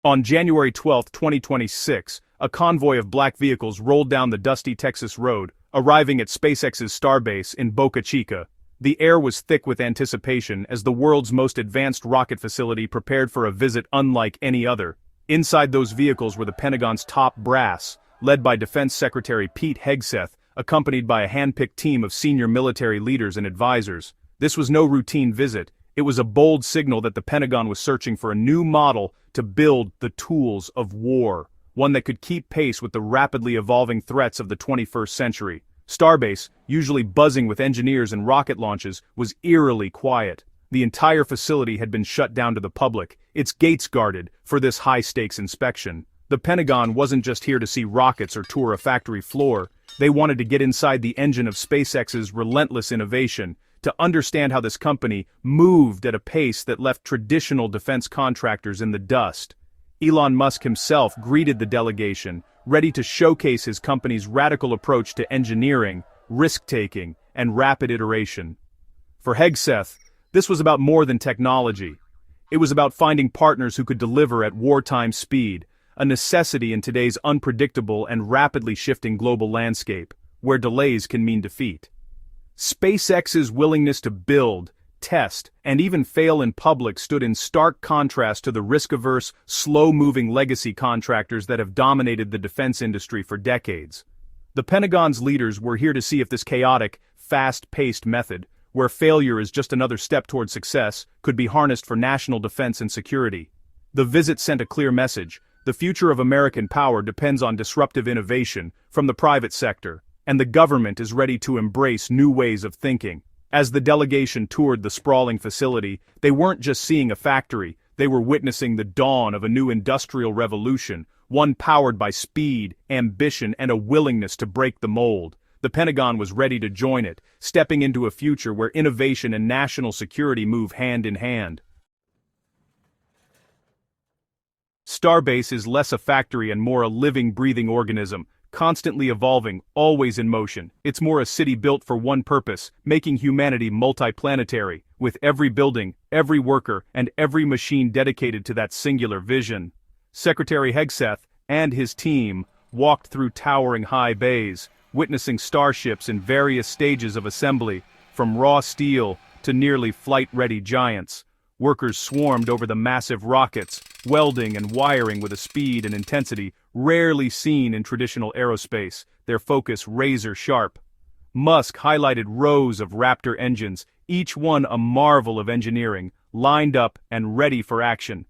On January 12, 2026, a convoy of black vehicles rolled down the dusty Texas road, arriving at SpaceX's Starbase in Boca Chica. The air was thick with anticipation as the world's most advanced rocket facility prepared for a visit unlike any other. Inside those vehicles were the Pentagon's top brass, led by Defense Secretary Pete Hegseth, accompanied by a hand-picked team of senior military leaders and advisors. This was no routine visit. It was a bold signal that the Pentagon was searching for a new model to build the tools of war, one that could keep pace with the rapidly evolving threats of the 21st century. Starbase, usually buzzing with engineers and rocket launches, was eerily quiet. The entire facility had been shut down to the public, its gates guarded, for this high-stakes inspection. The Pentagon wasn't just here to see rockets or tour a factory floor. They wanted to get inside the engine of SpaceX's relentless innovation, to understand how this company moved at a pace that left traditional defense contractors in the dust. Elon Musk himself greeted the delegation, ready to showcase his company's radical approach to engineering, risk-taking, and rapid iteration. For Hegseth, this was about more than technology. It was about finding partners who could deliver at wartime speed, a necessity in today's unpredictable and rapidly shifting global landscape, where delays can mean defeat. SpaceX's willingness to build, test, and even fail in public stood in stark contrast to the risk-averse, slow-moving legacy contractors that have dominated the defense industry for decades. The Pentagon's leaders were here to see if this chaotic, fast-paced method, where failure is just another step toward success, could be harnessed for national defense and security. The visit sent a clear message: the future of American power depends on disruptive innovation from the private sector, and the government is ready to embrace new ways of thinking. As the delegation toured the sprawling facility, they weren't just seeing a factory, they were witnessing the dawn of a new industrial revolution, one powered by speed, ambition, and a willingness to break the mold. The Pentagon was ready to join it, stepping into a future where innovation and national security move hand in hand. Starbase is less a factory and more a living, breathing organism, constantly evolving, always in motion. It's more a city built for one purpose, making humanity multiplanetary, with every building, every worker, and every machine dedicated to that singular vision. Secretary Hegseth and his team walked through towering high bays, witnessing starships in various stages of assembly, from raw steel to nearly flight-ready giants. Workers swarmed over the massive rockets, welding and wiring with a speed and intensity rarely seen in traditional aerospace, their focus razor-sharp. Musk highlighted rows of Raptor engines, each one a marvel of engineering, lined up and ready for action.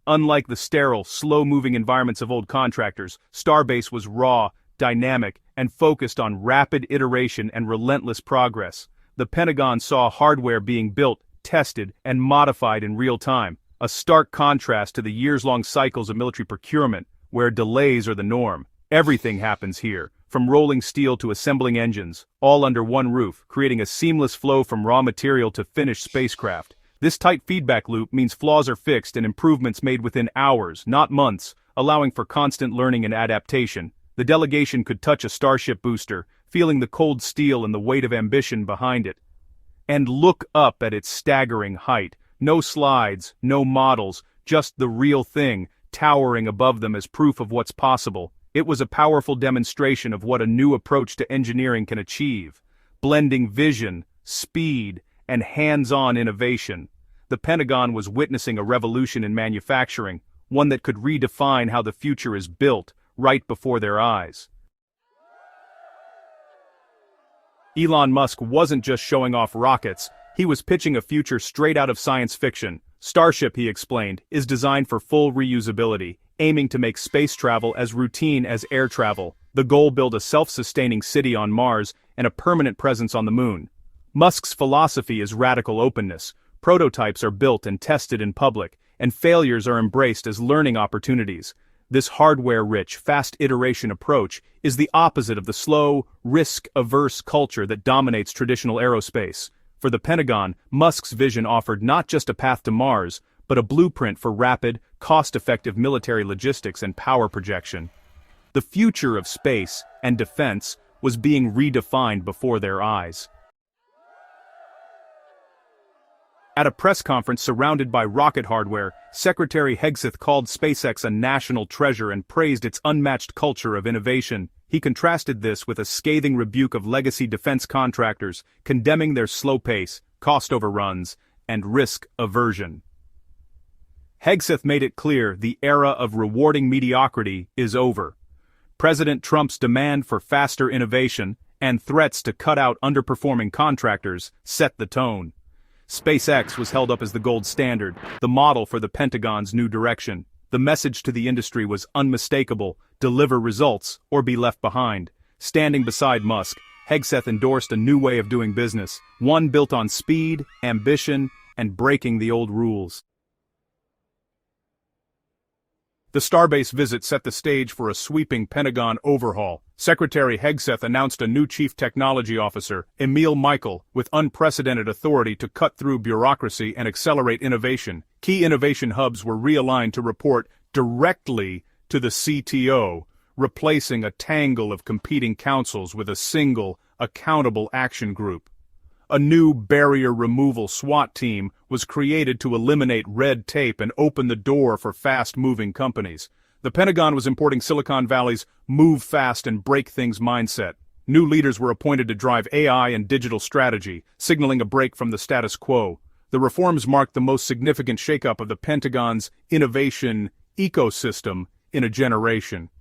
Unlike the sterile, slow-moving environments of old contractors, Starbase was raw, dynamic, and focused on rapid iteration and relentless progress. The Pentagon saw hardware being built, tested, and modified in real time, a stark contrast to the years-long cycles of military procurement, where delays are the norm. Everything happens here, from rolling steel to assembling engines, all under one roof, creating a seamless flow from raw material to finished spacecraft. This tight feedback loop means flaws are fixed and improvements made within hours, not months, allowing for constant learning and adaptation. The delegation could touch a Starship booster, feeling the cold steel and the weight of ambition behind it, and look up at its staggering height. No slides, no models, just the real thing, towering above them as proof of what's possible. It was a powerful demonstration of what a new approach to engineering can achieve, blending vision, speed, and hands-on innovation. The Pentagon was witnessing a revolution in manufacturing, one that could redefine how the future is built, right before their eyes. Elon Musk wasn't just showing off rockets, he was pitching a future straight out of science fiction. Starship, he explained, is designed for full reusability, aiming to make space travel as routine as air travel. The goal: build a self-sustaining city on Mars and a permanent presence on the Moon. Musk's philosophy is radical openness. Prototypes are built and tested in public, and failures are embraced as learning opportunities. This hardware-rich, fast iteration approach is the opposite of the slow, risk-averse culture that dominates traditional aerospace. For the Pentagon, Musk's vision offered not just a path to Mars, but a blueprint for rapid, cost-effective military logistics and power projection. The future of space and defense was being redefined before their eyes. At a press conference surrounded by rocket hardware, Secretary Hegseth called SpaceX a national treasure and praised its unmatched culture of innovation. He contrasted this with a scathing rebuke of legacy defense contractors, condemning their slow pace, cost overruns, and risk aversion. Hegseth made it clear the era of rewarding mediocrity is over. President Trump's demand for faster innovation and threats to cut out underperforming contractors set the tone. SpaceX was held up as the gold standard, the model for the Pentagon's new direction. The message to the industry was unmistakable: deliver results or be left behind. Standing beside Musk, Hegseth endorsed a new way of doing business, one built on speed, ambition, and breaking the old rules. The Starbase visit set the stage for a sweeping Pentagon overhaul. Secretary Hegseth announced a new Chief Technology Officer, Emil Michael, with unprecedented authority to cut through bureaucracy and accelerate innovation. Key innovation hubs were realigned to report directly to the CTO, replacing a tangle of competing councils with a single, accountable action group. A new barrier removal SWAT team was created to eliminate red tape and open the door for fast-moving companies. The Pentagon was importing Silicon Valley's move fast and break things mindset. New leaders were appointed to drive AI and digital strategy, signaling a break from the status quo. The reforms marked the most significant shakeup of the Pentagon's innovation ecosystem in a generation.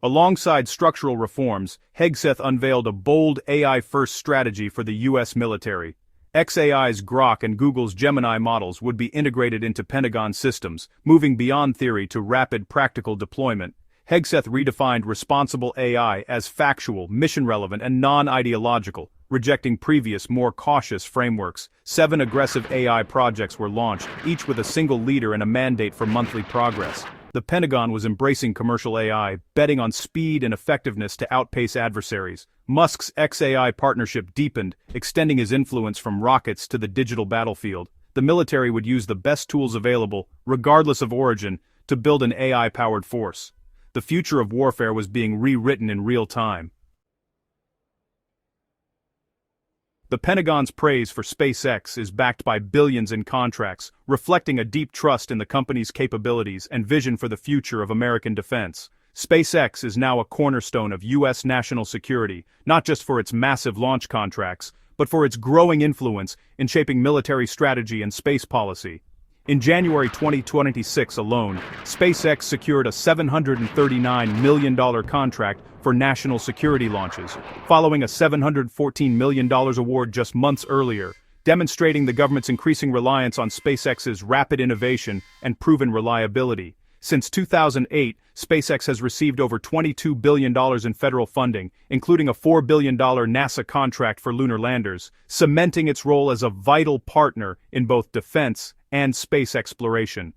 Alongside structural reforms, Hegseth unveiled a bold AI-first strategy for the U.S. military. xAI's Grok and Google's Gemini models would be integrated into Pentagon systems, moving beyond theory to rapid practical deployment. Hegseth redefined responsible AI as factual, mission-relevant, and non-ideological, rejecting previous, more cautious frameworks. 7 aggressive AI projects were launched, each with a single leader and a mandate for monthly progress. The Pentagon was embracing commercial AI, betting on speed and effectiveness to outpace adversaries. Musk's xAI partnership deepened, extending his influence from rockets to the digital battlefield. The military would use the best tools available, regardless of origin, to build an AI-powered force. The future of warfare was being rewritten in real time. The Pentagon's praise for SpaceX is backed by billions in contracts, reflecting a deep trust in the company's capabilities and vision for the future of American defense. SpaceX is now a cornerstone of U.S. national security, not just for its massive launch contracts, but for its growing influence in shaping military strategy and space policy. In January 2026 alone, SpaceX secured a $739 million contract for national security launches, following a $714 million award just months earlier, demonstrating the government's increasing reliance on SpaceX's rapid innovation and proven reliability. Since 2008, SpaceX has received over $22 billion in federal funding, including a $4 billion NASA contract for lunar landers, cementing its role as a vital partner in both defense and space exploration.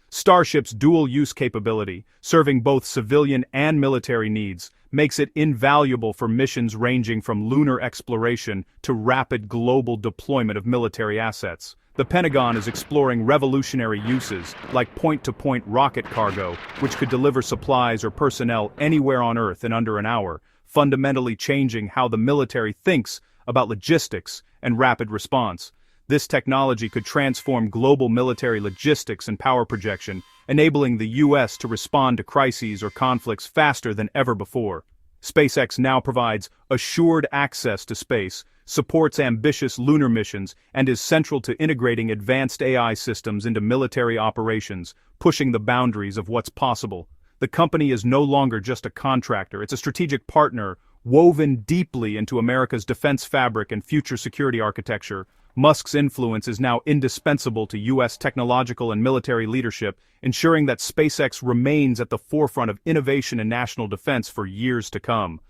Starship's dual-use capability, serving both civilian and military needs, makes it invaluable for missions ranging from lunar exploration to rapid global deployment of military assets. The Pentagon is exploring revolutionary uses, like point-to-point rocket cargo, which could deliver supplies or personnel anywhere on Earth in under an hour, fundamentally changing how the military thinks about logistics and rapid response. This technology could transform global military logistics and power projection, enabling the U.S. to respond to crises or conflicts faster than ever before. SpaceX now provides assured access to space, supports ambitious lunar missions, and is central to integrating advanced AI systems into military operations, pushing the boundaries of what's possible. The company is no longer just a contractor, it's a strategic partner, woven deeply into America's defense fabric and future security architecture. Musk's influence is now indispensable to U.S. technological and military leadership, ensuring that SpaceX remains at the forefront of innovation and national defense for years to come.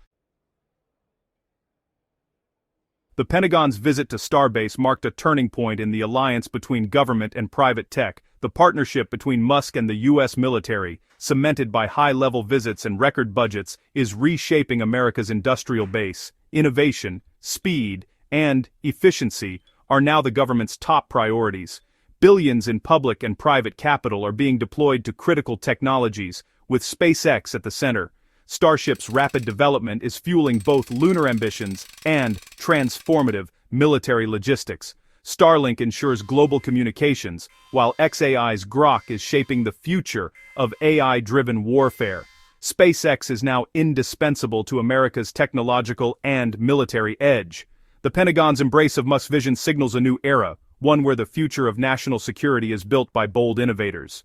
The Pentagon's visit to Starbase marked a turning point in the alliance between government and private tech. The partnership between Musk and the U.S. military, cemented by high-level visits and record budgets, is reshaping America's industrial base. Innovation, speed, and efficiency are now the government's top priorities. Billions in public and private capital are being deployed to critical technologies, with SpaceX at the center. Starship's rapid development is fueling both lunar ambitions and transformative military logistics. Starlink ensures global communications, while xAI's Grok is shaping the future of AI-driven warfare. SpaceX is now indispensable to America's technological and military edge. The Pentagon's embrace of must-vision signals a new era, one where the future of national security is built by bold innovators.